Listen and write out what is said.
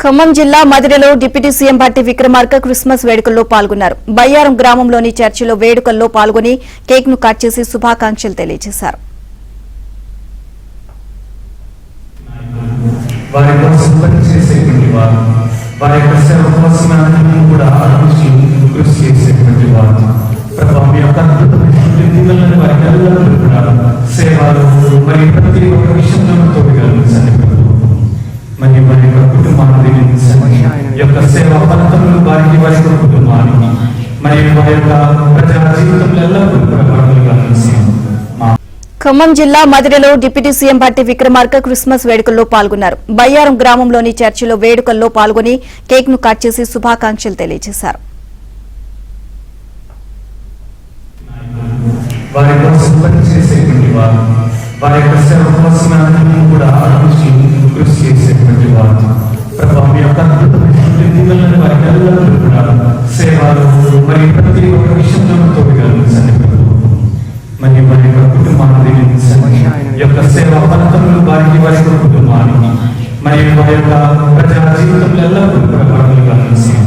ఖమ్మం జిల్లా మదిరలో deputy CM Bhatti Vikramarka Christmas వేడుకల్లో పాల్గొన్నారు. బయ్యారం గ్రామంలోని చర్చిలో వేడుకల్లో పాల్గొని కేక్ ను కట్ చేసి శుభాకాంక్షలు తెలియజేశారు. ఖమ్మం జిల్లా మదిరలో deputy CM Bhatti Vikramarka Christmas వేడుకల్లో పాల్గొన్నారు. బయ్యారం గ్రామంలోని చర్చిలో వేడుకల్లో పాల్గొని కేక్ ను కట్ చేసి శుభాకాంక్షలు తెలియజేశారు. సేవా ఫలితములు వారికి వారి కుటుంబానికి మరియు వారి యొక్క ప్రజా జీవితంలో ఎల్లప్పుడూ